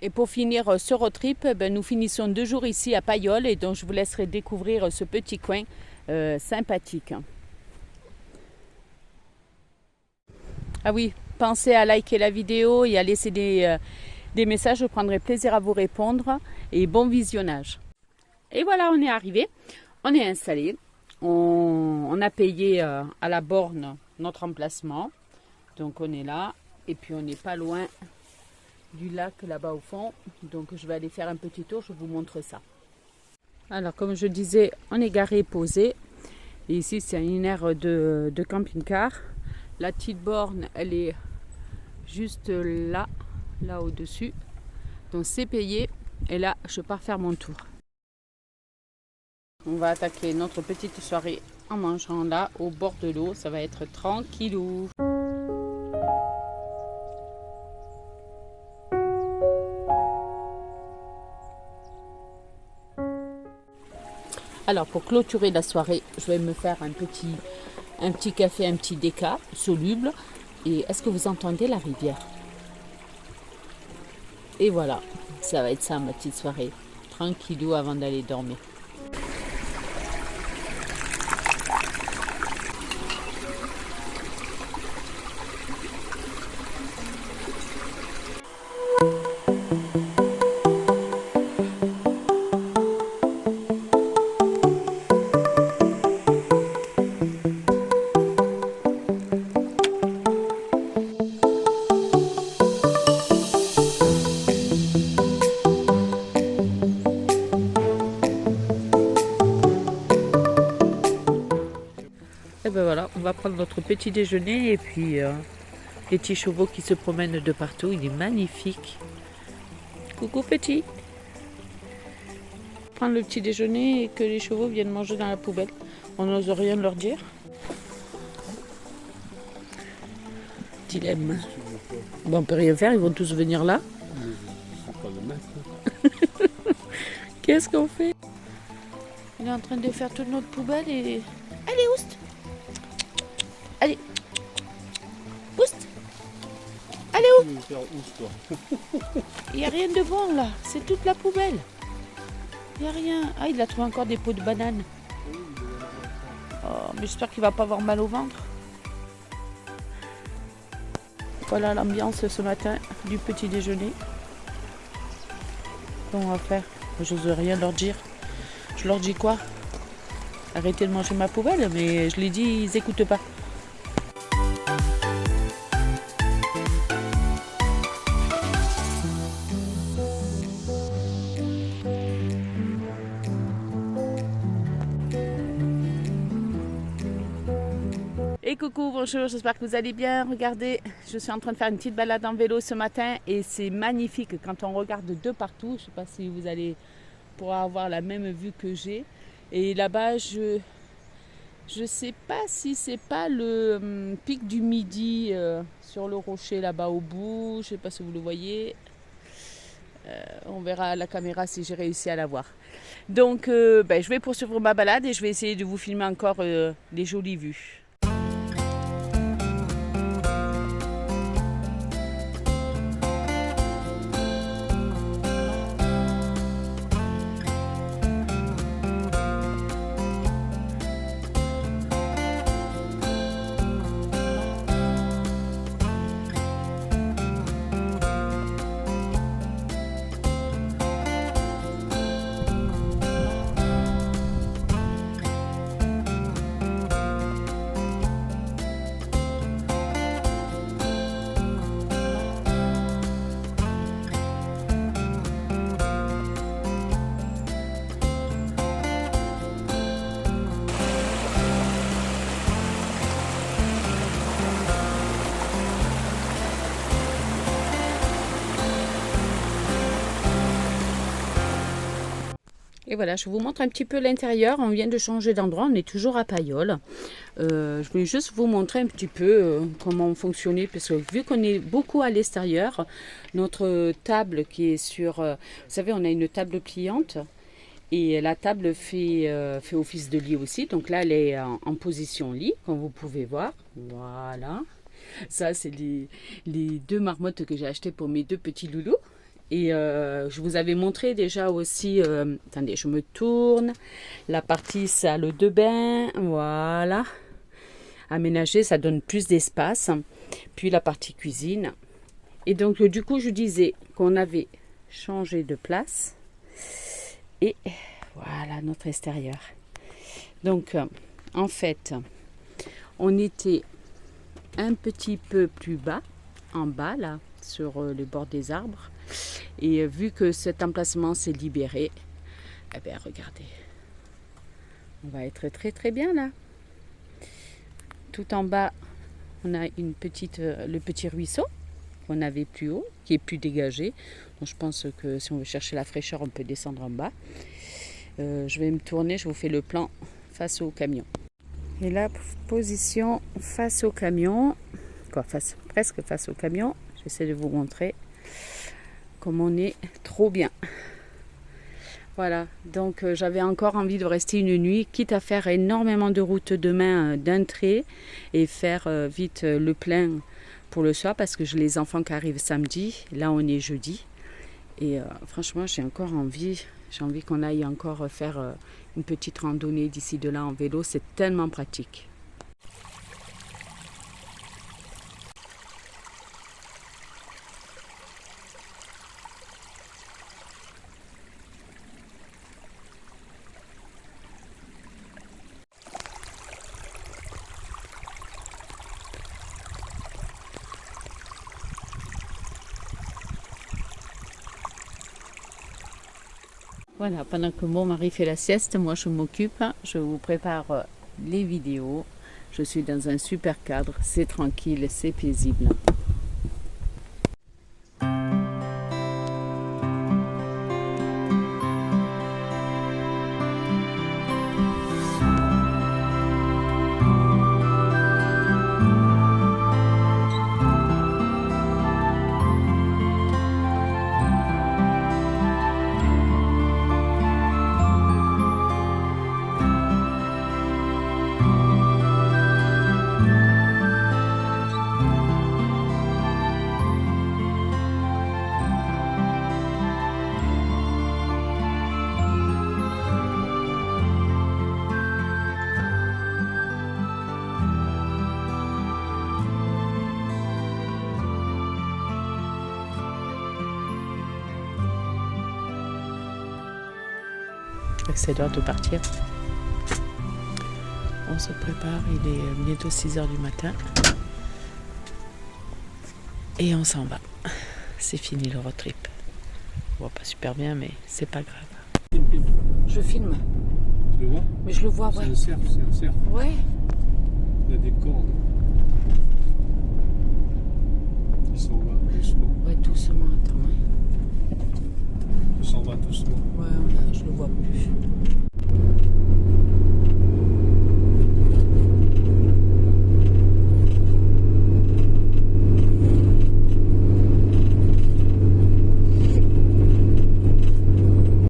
Et pour finir ce road trip, nous finissons 2 jours ici à Payolle et donc je vous laisserai découvrir ce petit coin sympathique. Ah oui, pensez à liker la vidéo et à laisser des messages, je prendrai plaisir à vous répondre et bon visionnage. Et voilà, on est arrivé, on est installé, on a payé à la borne notre emplacement, donc on est là et puis on n'est pas loin du lac là-bas au fond, donc je vais aller faire un petit tour, je vous montre ça. Alors comme je disais, on est garé, posé, et ici c'est une aire de camping-car. La petite borne, elle est juste là au-dessus, donc c'est payé, et là je pars faire mon tour. On va attaquer notre petite soirée en mangeant là au bord de l'eau, ça va être tranquillou. Alors pour clôturer la soirée, je vais me faire un petit café, un petit déca soluble. Et est-ce que vous entendez la rivière? Et voilà, ça va être ça ma petite soirée. Tranquillou avant d'aller dormir. Et ben voilà, on va prendre notre petit déjeuner et puis les petits chevaux qui se promènent de partout, il est magnifique. Coucou petit. Prendre le petit déjeuner et que les chevaux viennent manger dans la poubelle. On n'ose rien leur dire. Dilemme. Bon, on peut rien faire, ils vont tous venir là. Qu'est-ce qu'on fait? Il est en train de faire toute notre poubelle et... Allez, oust! Allez! Oust! Allez, où? Il n'y a rien de bon là, c'est toute la poubelle. Il n'y a rien. Ah, il a trouvé encore des pots de bananes. Oh, mais j'espère qu'il ne va pas avoir mal au ventre. Voilà l'ambiance ce matin du petit déjeuner. Qu'on va faire? Je n'ose rien leur dire. Je leur dis quoi? Arrêtez de manger ma poubelle, mais je les dis, ils n'écoutent pas. Et coucou, bonjour, j'espère que vous allez bien. Regardez, je suis en train de faire une petite balade en vélo ce matin et c'est magnifique quand on regarde de partout. Je ne sais pas si vous allez pouvoir avoir la même vue que j'ai. Et là-bas, je sais pas si c'est pas le pic du Midi sur le rocher là-bas au bout. Je sais pas si vous le voyez. On verra à la caméra si j'ai réussi à la voir. Donc, je vais poursuivre ma balade et je vais essayer de vous filmer encore des jolies vues. Et voilà, je vous montre un petit peu l'intérieur. On vient de changer d'endroit, on est toujours à Payolle. Je voulais juste vous montrer un petit peu comment fonctionner, parce que vu qu'on est beaucoup à l'extérieur, notre table qui est sur... vous savez, on a une table pliante. Et la table fait office de lit aussi. Donc là, elle est en position lit, comme vous pouvez voir. Voilà. Ça, c'est les 2 marmottes que j'ai achetées pour mes 2 petits loulous. Et je vous avais montré déjà aussi, attendez, je me tourne, la partie salle de bain, voilà, aménagée, ça donne plus d'espace. Puis la partie cuisine. Et donc du coup, je disais qu'on avait changé de place. Et voilà notre extérieur. Donc, en fait, on était un petit peu plus bas, en bas, là, sur le bord des arbres. Et vu que cet emplacement s'est libéré, eh bien, regardez, on va être très très bien là. Tout en bas, on a le petit ruisseau qu'on avait plus haut, qui est plus dégagé. Donc, je pense que si on veut chercher la fraîcheur, on peut descendre en bas. Je vais me tourner, je vous fais le plan face au camion. Et la position face au camion, presque face au camion. J'essaie de vous montrer comme on est trop bien. Voilà, donc j'avais encore envie de rester une nuit, quitte à faire énormément de route demain d'un trait et faire vite le plein pour le soir parce que j'ai les enfants qui arrivent samedi. Là, on est jeudi. Et franchement, j'ai encore envie. J'ai envie qu'on aille encore faire une petite randonnée d'ici de là en vélo. C'est tellement pratique. Voilà, pendant que mon mari fait la sieste, moi je m'occupe, je vous prépare les vidéos. Je suis dans un super cadre, c'est tranquille, c'est paisible. C'est l'heure de partir. On se prépare, il est bientôt 6h du matin. Et on s'en va. C'est fini le road trip. On voit pas super bien, mais c'est pas grave. Je filme. Tu le vois? Mais je le vois, ouais. C'est un cerf. Ouais. Il y a des cordes. Il s'en va doucement. Ouais, doucement, attends. Il s'en va doucement. Ouais, je le vois plus.